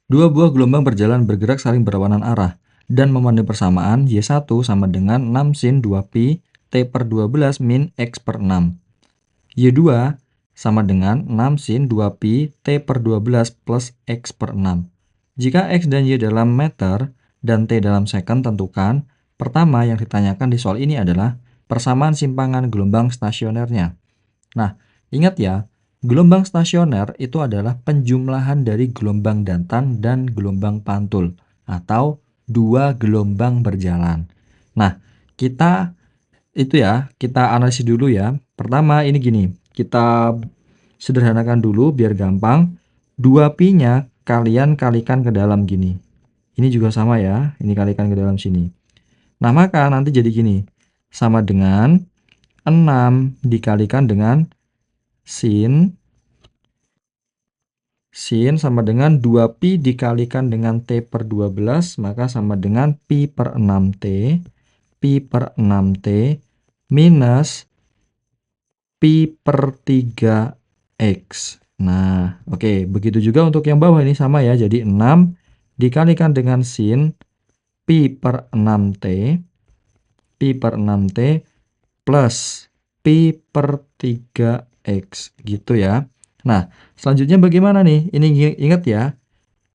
Dua buah gelombang berjalan bergerak saling berlawanan arah dan memandu persamaan Y1 sama dengan 6 sin 2pi T per 12 min X per 6. Y2 sama dengan 6 sin 2pi T per 12 plus X per 6. Jika X dan Y dalam meter dan T dalam second, tentukan. Pertama yang ditanyakan di soal ini adalah persamaan simpangan gelombang stasionernya. Nah, ingat ya, gelombang stasioner itu adalah penjumlahan dari gelombang datang dan gelombang pantul, atau dua gelombang berjalan. Nah, kita analisis dulu ya. Pertama ini gini, kita sederhanakan dulu biar gampang. 2pi-nya kalian kalikan ke dalam gini. Ini juga sama ya, ini kalikan ke dalam sini. Nah, maka nanti jadi gini, sama dengan 6 dikalikan dengan sin sama dengan 2pi dikalikan dengan T per 12, maka sama dengan pi per 6T, pi per 6T minus pi per 3X. Nah, oke, begitu juga untuk yang bawah ini sama ya, jadi 6 dikalikan dengan sin pi per 6T, pi per 6T plus pi per 3X, gitu ya. Nah, selanjutnya bagaimana nih? Ini ingat ya,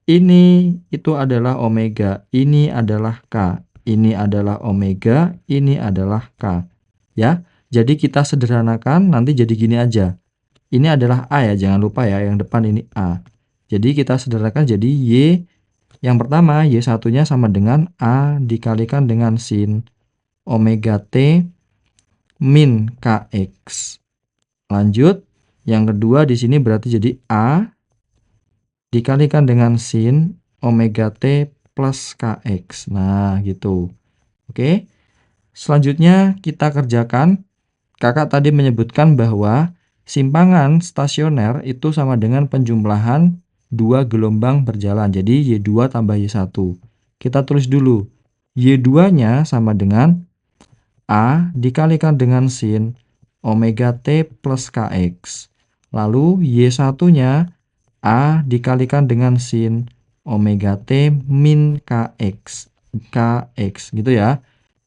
ini itu adalah omega, ini adalah K, ini adalah omega, ini adalah K. Ya, jadi kita sederhanakan nanti jadi gini aja. Ini adalah A ya, jangan lupa ya, yang depan ini A. Jadi kita sederhanakan jadi Y, yang pertama Y1-nya sama dengan A dikalikan dengan sin omega T min KX. Lanjut, yang kedua di sini berarti jadi A dikalikan dengan sin omega T plus KX. Nah, gitu. Oke. Selanjutnya kita kerjakan. Kakak tadi menyebutkan bahwa simpangan stasioner itu sama dengan penjumlahan dua gelombang berjalan. Jadi Y2 tambah Y1. Kita tulis dulu. Y2-nya sama dengan A dikalikan dengan sin omega T plus KX. Lalu Y1-nya A dikalikan dengan sin omega T min KX. KX gitu ya.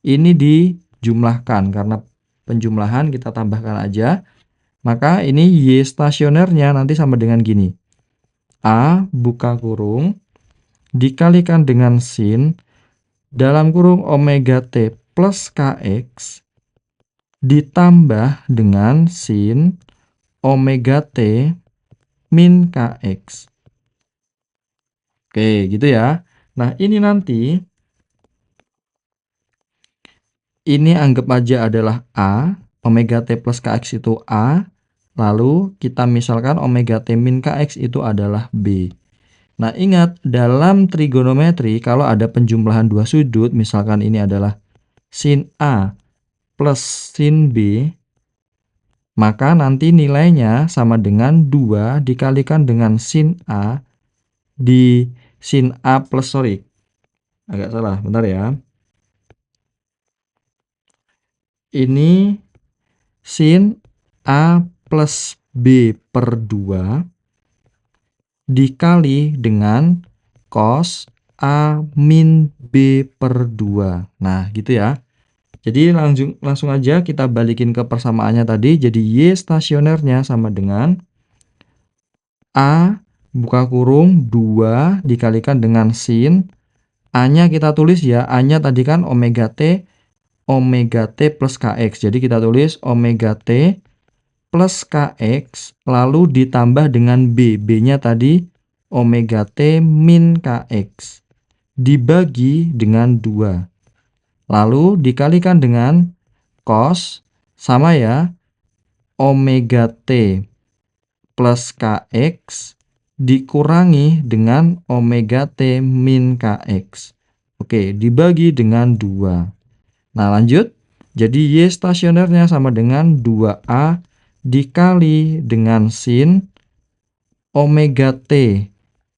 Ini dijumlahkan karena penjumlahan kita tambahkan aja. Maka ini Y stasionernya nanti sama dengan gini. A buka kurung dikalikan dengan sin dalam kurung omega T plus KX ditambah dengan sin omega T min KX. Oke, gitu ya. Nah, ini nanti ini anggap aja adalah A, omega T plus KX itu A, lalu kita misalkan omega T min KX itu adalah B. Nah, ingat, dalam trigonometri kalau ada penjumlahan dua sudut, misalkan ini adalah sin A plus sin B, maka nanti nilainya sama dengan 2 dikalikan dengan sin A di sin A plus, agak salah, bentar ya. Ini sin A plus B per 2 dikali dengan cos A min B per 2. Nah, gitu ya. Jadi langsung aja kita balikin ke persamaannya tadi. Jadi Y stasionernya sama dengan A buka kurung 2 dikalikan dengan sin. A-nya kita tulis ya. A-nya tadi kan omega T plus KX. Jadi kita tulis omega T plus KX lalu ditambah dengan B. B-nya tadi omega T min KX dibagi dengan 2. Lalu dikalikan dengan cos sama ya omega T plus KX dikurangi dengan omega T min KX. Oke, dibagi dengan 2. Nah, lanjut. Jadi Y stasionernya sama dengan 2A dikali dengan sin omega T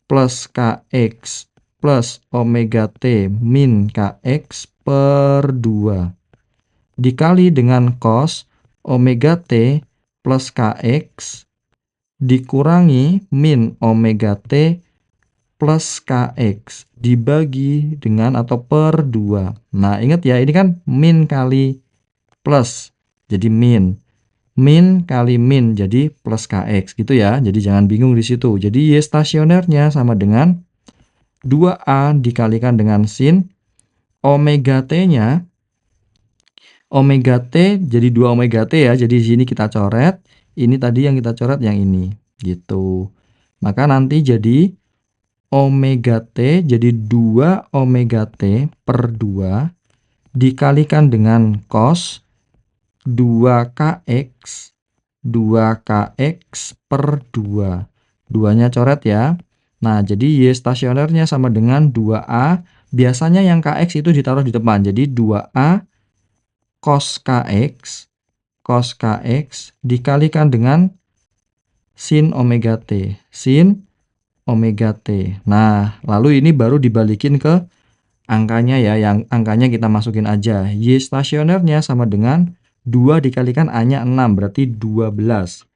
plus KX plus omega T min KX per 2 dikali dengan cos omega T plus KX dikurangi min omega T plus Kx dibagi dengan atau per 2. Nah, ingat ya, ini kan min kali plus, jadi min. Min kali min, jadi plus Kx gitu ya. Jadi jangan bingung di situ. Jadi Y stasionernya sama dengan 2A dikalikan dengan sin omega T-nya. Omega T jadi 2 omega T ya. Jadi di sini kita coret. Ini tadi yang kita coret yang ini. Gitu. Maka nanti jadi omega T jadi 2 omega T per 2 dikalikan dengan cos 2kx 2kx per 2. 2-nya coret ya. Nah, jadi Y stasionernya sama dengan 2A. Biasanya yang kx itu ditaruh di depan. Jadi 2A cos kx dikalikan dengan sin omega T. Sin omega T. Nah, lalu ini baru dibalikin ke angkanya ya, yang angkanya kita masukin aja. Y stasionernya sama dengan 2 dikalikan A-nya 6, berarti 12.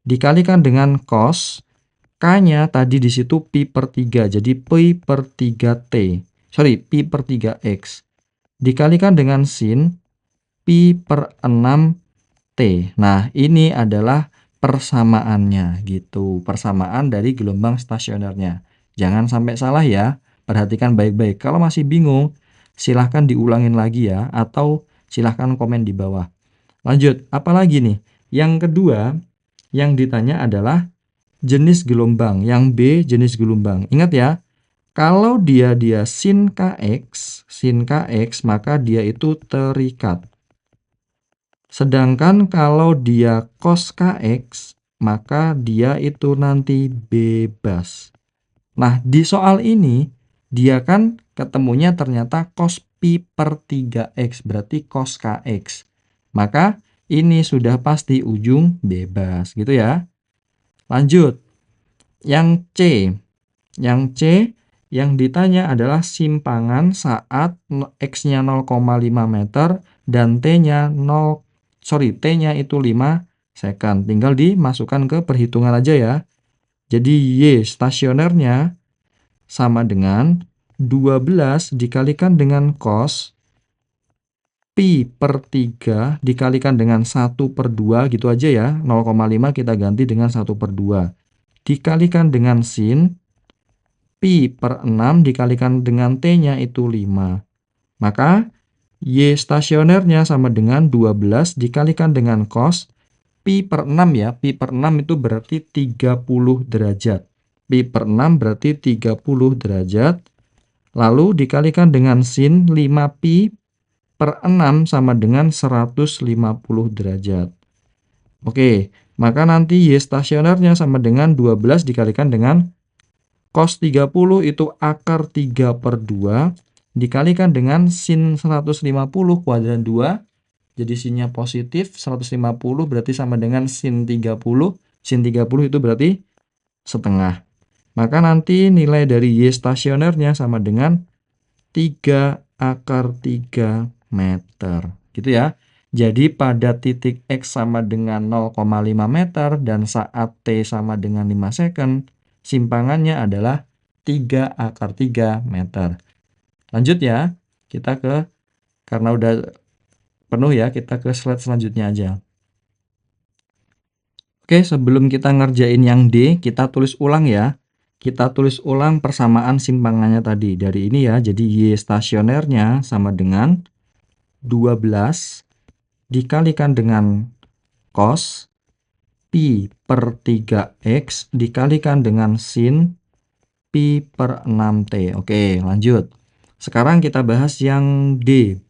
Dikalikan dengan cos, K-nya tadi di situ pi per 3, jadi pi per 3T. Sorry, pi per 3X. Dikalikan dengan sin, pi per 6T. Nah, ini adalah persamaannya gitu. Persamaan dari gelombang stasionernya. Jangan sampai salah ya. Perhatikan baik-baik. Kalau masih bingung, silahkan diulangin lagi ya. Atau silahkan komen di bawah. Lanjut, apalagi nih? Yang kedua, yang ditanya adalah jenis gelombang. Yang B, jenis gelombang. Ingat ya, kalau dia sin kx, maka dia itu terikat. Sedangkan kalau dia cos kx, maka dia itu nanti bebas. Nah, di soal ini, dia kan ketemunya ternyata cos pi per 3x, berarti cos kx. Maka, ini sudah pasti ujung bebas, gitu ya. Lanjut, yang C. Yang C, yang ditanya adalah simpangan saat x-nya 0,5 meter dan T-nya T-nya itu 5 second. Tinggal dimasukkan ke perhitungan aja ya. Jadi Y stasionernya sama dengan 12 dikalikan dengan cos pi per 3 dikalikan dengan 1 per 2 gitu aja ya. 0,5 kita ganti dengan 1 per 2. Dikalikan dengan sin pi per 6 dikalikan dengan T-nya itu 5. Maka Y stasionernya sama dengan 12 dikalikan dengan cos pi per 6 ya. Pi per 6 itu berarti 30 derajat. Pi per 6 berarti 30 derajat. Lalu dikalikan dengan sin 5 pi per 6 sama dengan 150 derajat. Oke, maka nanti Y stasionernya sama dengan 12 dikalikan dengan cos 30 itu akar 3 per 2 dikalikan dengan sin 150 kuadran 2. Jadi sinnya positif, 150 berarti sama dengan sin 30. Sin 30 itu berarti setengah. Maka nanti nilai dari Y stasionernya sama dengan 3 akar 3 meter. Gitu ya. Jadi pada titik X sama dengan 0,5 meter dan saat T sama dengan 5 second, simpangannya adalah 3 akar 3 meter. Lanjut ya, karena udah penuh ya, kita ke slide selanjutnya aja. Oke, sebelum kita ngerjain yang D, kita tulis ulang ya. Kita tulis ulang persamaan simpangannya tadi. Dari ini ya, jadi Y stasionernya sama dengan 12 dikalikan dengan cos pi per 3x dikalikan dengan sin pi per 6t. Oke, lanjut. Sekarang kita bahas yang D.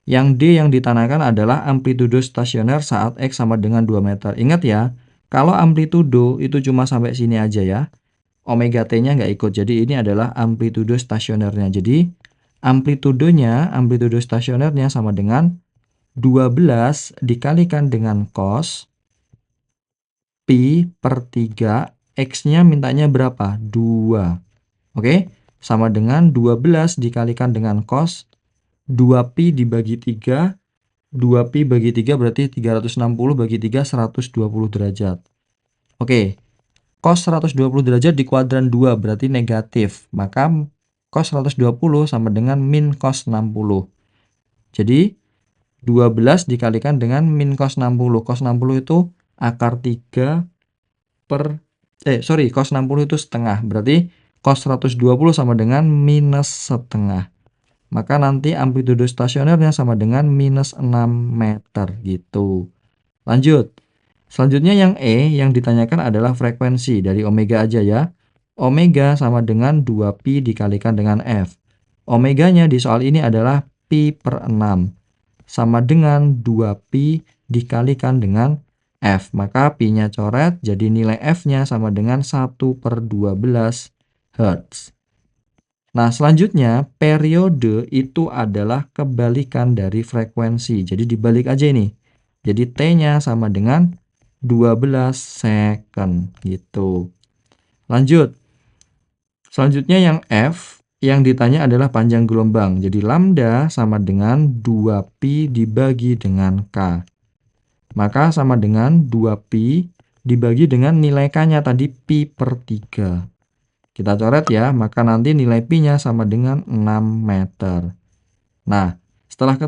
Yang D yang ditanyakan adalah amplitudo stasioner saat X sama dengan 2 meter. Ingat ya, kalau amplitudo itu cuma sampai sini aja ya. Omega T-nya nggak ikut. Jadi ini adalah amplitudo stasionernya. Jadi amplitudo stasionernya sama dengan 12 dikalikan dengan cos pi per 3. X-nya mintanya berapa? 2. Oke? Sama dengan 12 dikalikan dengan cos 2pi dibagi 3. 2pi bagi 3 berarti 360 bagi 3 120 derajat. Oke. cos 120 derajat di kuadran 2 berarti negatif. Maka cos 120 sama dengan min cos 60. Jadi 12 dikalikan dengan min cos 60. Cos 60 itu akar 3 per cos 60 itu setengah. Berarti cos 120 sama dengan minus setengah. Maka nanti amplitudo stasionernya sama dengan minus 6 meter gitu. Lanjut. Selanjutnya yang E yang ditanyakan adalah frekuensi dari omega aja ya. Omega sama dengan 2pi dikalikan dengan F. Omeganya di soal ini adalah pi per 6. Sama dengan 2pi dikalikan dengan F. Maka pi-nya coret, jadi nilai F-nya sama dengan 1/12 Hz. Nah, selanjutnya periode itu adalah kebalikan dari frekuensi. Jadi dibalik aja ini. Jadi T-nya sama dengan 12 second gitu. Lanjut. Selanjutnya yang F yang ditanya adalah panjang gelombang. Jadi lambda sama dengan 2pi dibagi dengan K. Maka sama dengan 2pi dibagi dengan nilai K-nya tadi pi per 3. Kita coret ya, maka nanti nilai pi-nya sama dengan 6 meter. Nah, setelah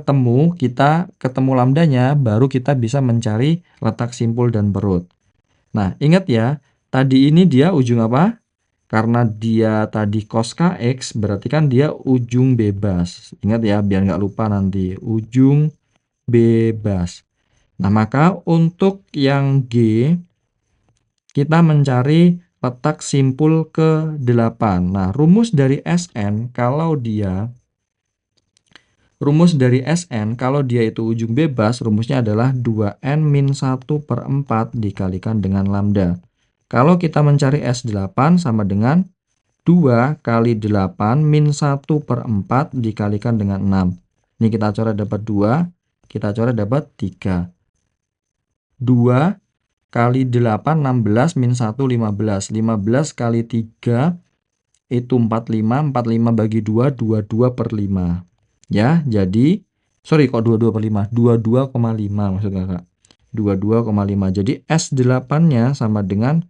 kita ketemu lambdanya, baru kita bisa mencari letak simpul dan perut. Nah, ingat ya, tadi ini dia ujung apa? Karena dia tadi cos kx, berarti kan dia ujung bebas. Ingat ya, biar nggak lupa nanti, ujung bebas. Nah, maka untuk yang G, kita mencari letak simpul ke-8. Nah, rumus dari Sn kalau dia itu ujung bebas, rumusnya adalah 2n-1/4 dikalikan dengan lambda. Kalau kita mencari S8 sama dengan 2 kali 8 min 1/4 dikalikan dengan 6. Ini kita coret dapat 2, kita coret dapat 3. 2 kali 8, 16, min 1, 15. 15 kali 3, itu 45. 45 bagi 2, 22/5. Ya, jadi, sorry kok 22/5? 22,5 maksud kakak. 22,5. Jadi S8-nya sama dengan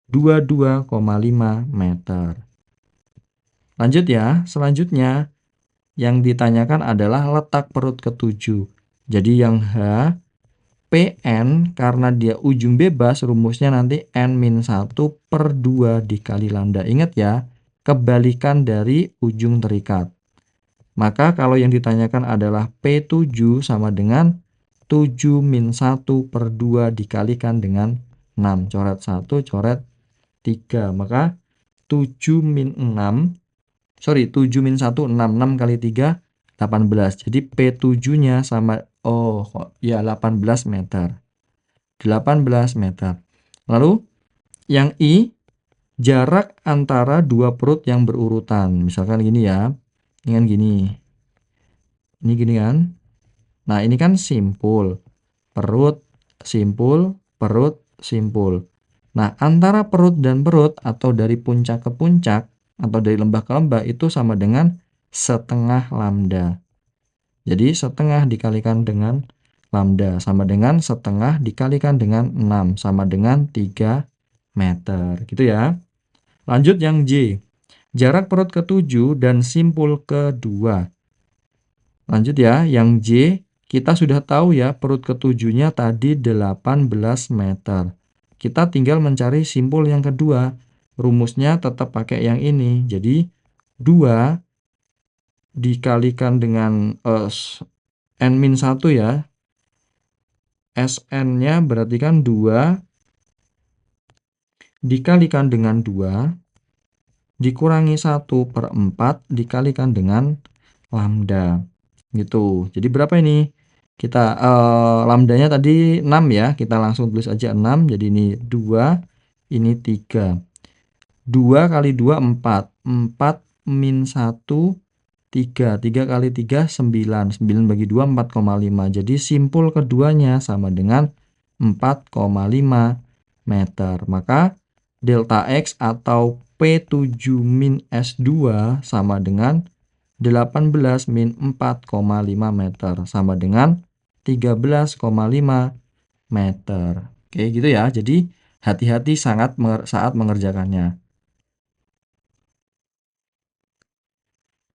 22,5 meter. Lanjut ya, selanjutnya yang ditanyakan adalah letak perut ke-7. Jadi yang H, Pn karena dia ujung bebas, rumusnya nanti n-1/2 dikali lambda. Ingat ya, kebalikan dari ujung terikat. Maka kalau yang ditanyakan adalah P7 sama dengan 7-1/2 dikalikan dengan 6. Coret 1, coret 3. Maka 7-6, 7-1, 6. 6 kali 3, 18. Jadi P7-nya sama, 18 meter. 18 meter. Lalu yang I, jarak antara dua perut yang berurutan. Misalkan gini ya. Ini kan gini. Ini gini kan. Nah, ini kan simpul. Perut, simpul, perut, simpul. Nah, antara perut dan perut atau dari puncak ke puncak atau dari lembah ke lembah itu sama dengan setengah lambda. Jadi setengah dikalikan dengan lambda sama dengan setengah dikalikan dengan 6 sama dengan 3 meter. Gitu ya. Lanjut yang J. Jarak perut ke-7 dan simpul ke-2. Lanjut ya, yang J kita sudah tahu ya perut ke-7-nya tadi 18 meter. Kita tinggal mencari simpul yang kedua. Rumusnya tetap pakai yang ini. Jadi 2 dikalikan dengan n-1 ya. Sn-nya berarti kan 2 dikalikan dengan 2 dikurangi 1/4 dikalikan dengan lambda. Gitu. Jadi berapa ini? Kita lambdanya tadi 6 ya. Kita langsung tulis aja 6. Jadi ini 2, ini 3. 2 kali 2, 4. 4 min 1, 3. 3 kali 3, 9. 9 bagi 2, 4,5. Jadi simpul keduanya sama dengan 4,5 meter. Maka delta X atau P7 min S2 sama dengan 18 min 4,5 meter. Sama dengan 13,5 meter. Oke, gitu ya. Jadi Hati-hati saat mengerjakannya.